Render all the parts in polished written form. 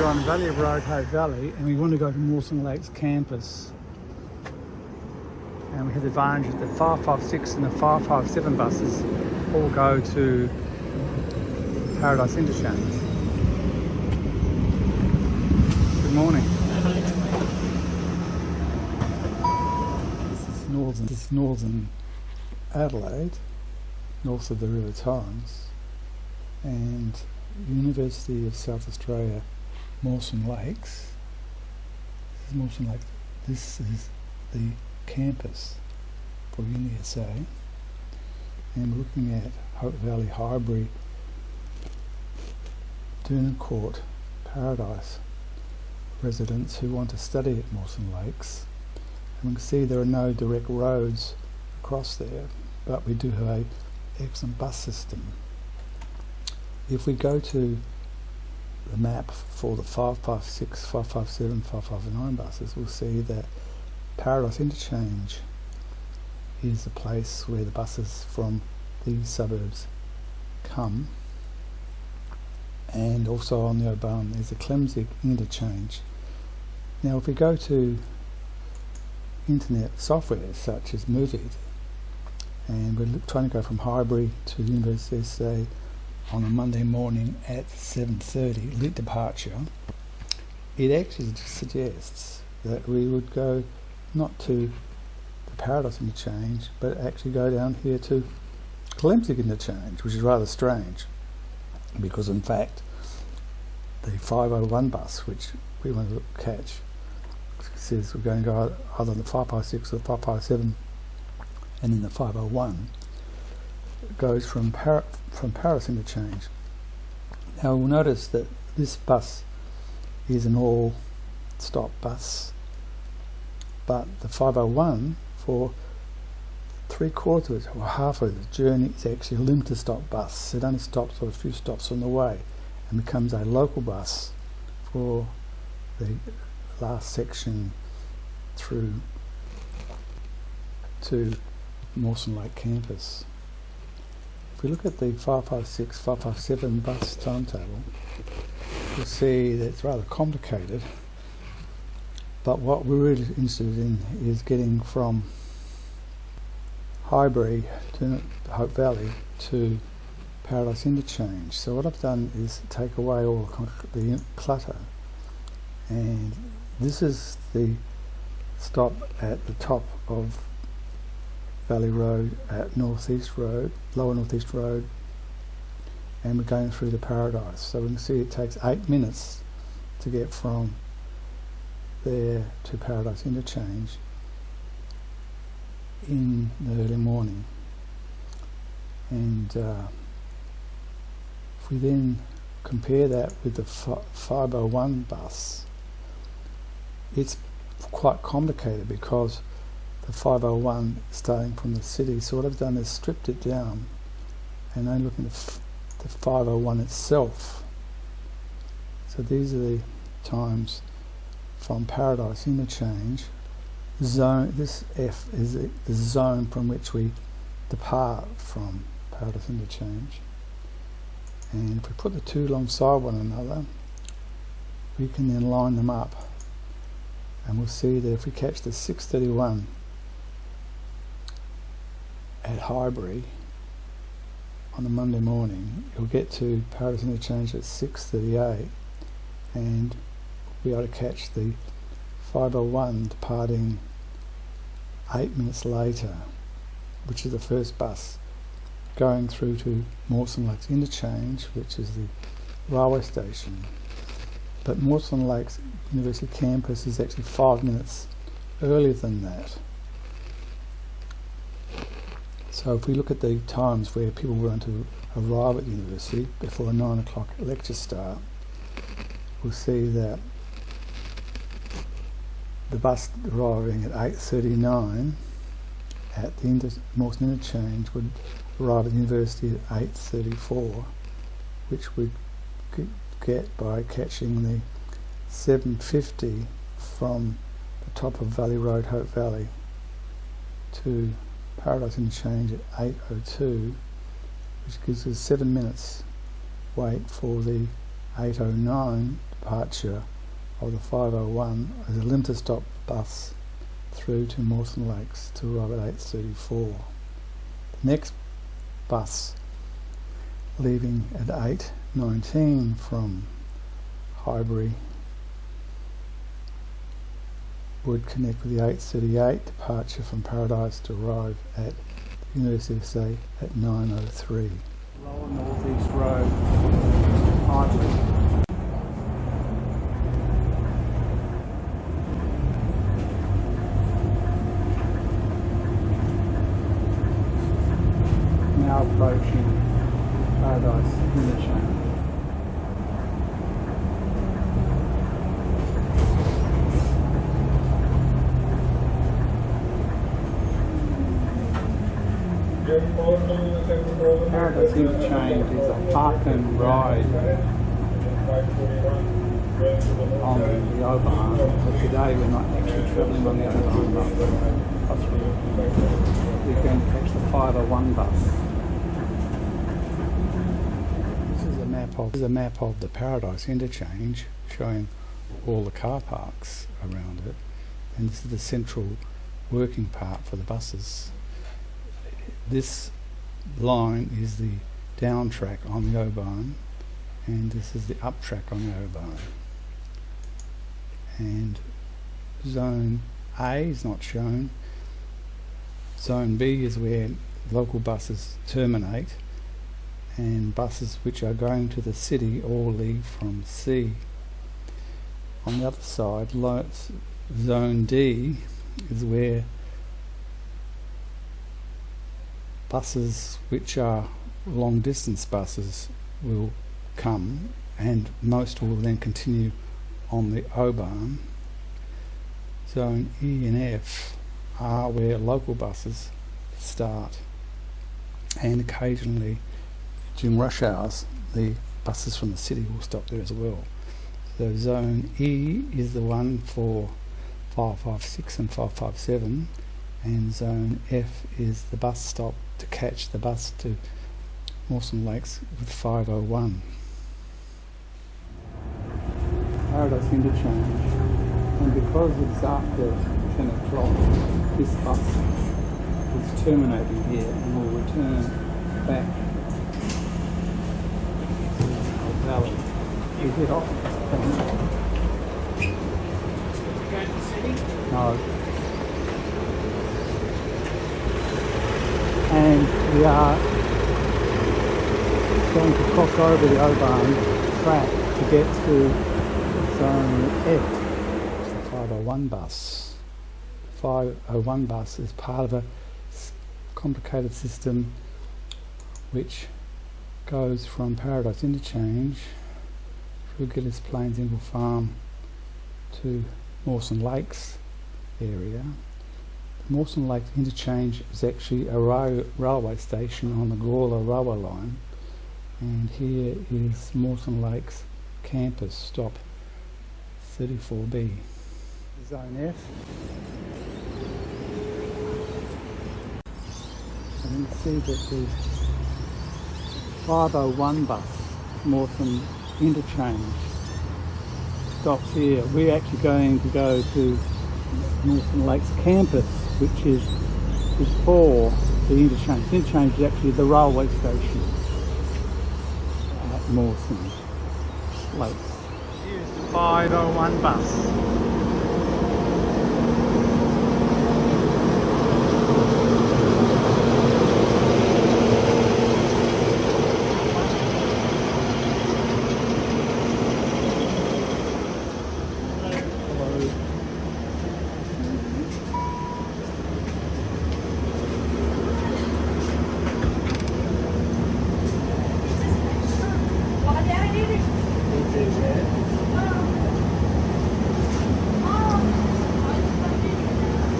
We're on Valley Road, Hope Valley, and we want to go to Mawson Lakes Campus. And we have the advantage that the 556 and the 557 buses all go to Paradise Interchange. Good morning. This is northern Adelaide, north of the River Torrens, and University of South Australia Mawson Lakes. This is Mawson Lakes. This is the campus for UnisA, and we're looking at Hope Valley, Highbury, Dernancourt Paradise residents who want to study at Mawson Lakes. And we can see there are no direct roads across there, but we do have an excellent bus system. If we go to the map for the 556, 557, 559 buses, we'll see that Paradise Interchange is the place where the buses from these suburbs come, and also on the O-Bahn there's a Paradise Interchange. Now if we go to internet software such as Move It, and we're trying to go from Highbury to the UnisA on a Monday morning at 7:30, late departure, it actually suggests that we would go not to the Paradise Interchange, but actually go down here to Paradise Interchange, which is rather strange, because in fact the 501 bus, which we want to catch, says we're going to go either on the 556 or the 557, and in the 501 goes from Paradise Interchange. Now we'll notice that this bus is an all-stop bus, but the 501 for 3/4 or half of the journey is actually a limited stop bus. It only stops for a few stops on the way and becomes a local bus for the last section through to Mawson Lake Campus. If we look at the 556, 557 bus timetable, you'll see that it's rather complicated, but what we're really interested in is getting from Highbury to Hope Valley to Paradise Interchange. So what I've done is take away all the clutter, and this is the stop at the top of Valley Road at Northeast Road, Lower Northeast Road, and we're going through to Paradise. So we can see it takes 8 minutes to get from there to Paradise Interchange in the early morning. And if we then compare that with the 501 bus, it's quite complicated because the 501 starting from the city. So what I've done is stripped it down and only looking at the 501 itself. So these are the times from Paradise Interchange. This F is the zone from which we depart from Paradise Interchange. And if we put the two alongside one another, we can then line them up, and we'll see that if we catch the 6:31 at Highbury on a Monday morning, you'll get to Paradise Interchange at 6:38, and we'll be able to catch the 501 departing 8 minutes later, which is the first bus going through to Mawson Lakes Interchange, which is the railway station. But Mawson Lakes University Campus is actually 5 minutes earlier than that. So if we look at the times where people were going to arrive at the university before a 9 o'clock lecture start, we'll see that the bus arriving at 8:39 at the Mawson Interchange would arrive at the university at 8:34, which we could get by catching the 7:50 from the top of Valley Road, Hope Valley, to Paradise Interchange at 8:02, which gives us 7 minutes wait for the 8:09 departure of the 5:01 as a limited stop bus through to Mawson Lakes to arrive at 8:34. The next bus leaving at 8:19 from Highbury would connect with the 8:38 departure from Paradise to arrive at UnisA at 9:03. Lower North East Road, Highbury. Now approaching Paradise Interchange. Paradise Interchange is a park and ride on the O-Bahn, but today we're not actually travelling on the O-Bahn bus. We're going to catch the 5:01 bus. This is a map of the Paradise Interchange showing all the car parks around it, and this is the central working part for the buses. This line is the down track on the O-Bahn, and this is the up track on the O-Bahn. And Zone A is not shown. Zone B is where local buses terminate, and buses which are going to the city all leave from C. On the other side, Zone D is where buses which are long distance buses will come, and most will then continue on the O-Bahn. Zone E and F are where local buses start, and occasionally during rush hours the buses from the city will stop there as well. So Zone E is the one for 556 and 557, and Zone F is the bus stop to catch the bus to Mawson Lakes with 5:01. Paradise Interchange, and because it's after 10 o'clock, this bus is terminating here and will return back to the valley. We head off at this point. Going to the city? No. And we are going to cross over the O-Bahn track to get to Zone F. It's the 5:01 bus. 5:01 bus is part of a complicated system which goes from Paradise Interchange through Gillis Plains Ingle Farm to Mawson Lakes area. The Mawson Lakes Interchange is actually a railway station on the Gawler railway line, and here is Mawson Lakes Campus, stop 34B. Zone F. And you can see that the 5:01 bus, Mawson Interchange, stops here. We're actually going to go to Mawson Lakes Campus, which is before the interchange. The interchange is actually the railway station at Mawson Lakes. Here's the 5:01 bus.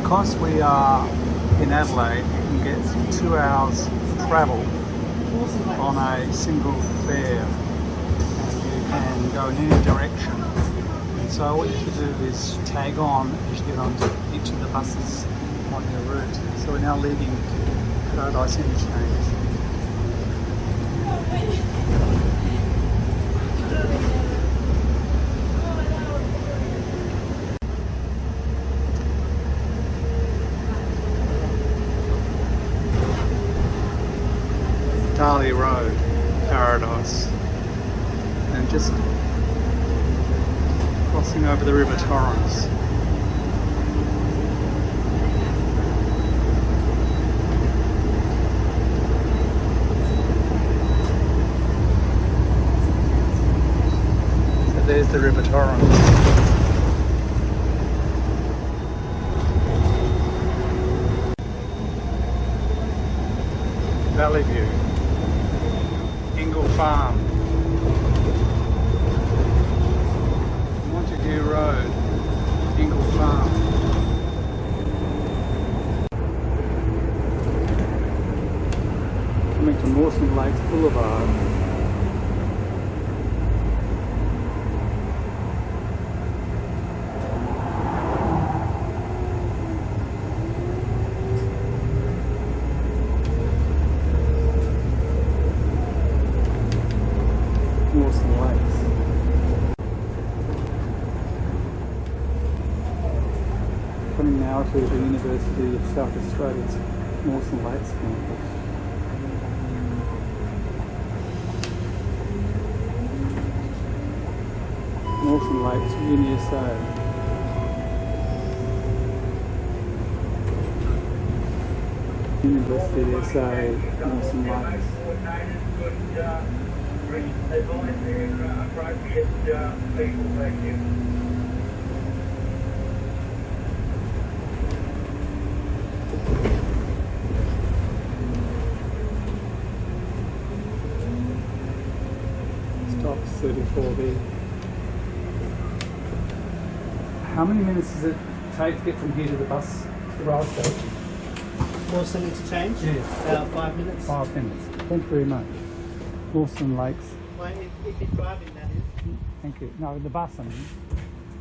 Because we are in Adelaide, you can get 2 hours travel on a single fare, and you can go in any direction. And so all you have to do is tag on as you get onto each of the buses on your route. So we're now leaving Paradise Interchange. Dahlia Road, Paradise, and just crossing over the River Torrens. So there's the River Torrens. Valley View. Farm, Montague Road, Ingle Farm. Coming to Mawson Lakes Boulevard. Mawson Lakes. Coming now to the University of South Australia's Mawson Lakes Campus. Mawson Lakes UnisA. University of SA Mawson Lakes. Appropriate people, thank you. Stop 34B. How many minutes does it take to get from here to the bus, the rail station? Mawson Interchange? Yeah. About 5 minutes. 5 minutes. Thank you very much. Mawson Lakes. Well, if you're driving, that is. Thank you. No, the bus, I mean.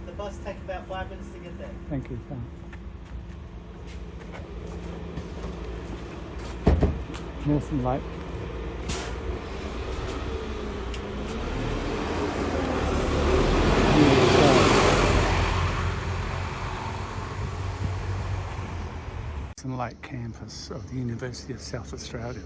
The bus takes about 5 minutes to get there. Thank you. Thanks. Mawson Lake. Mawson Lake Campus of the University of South Australia.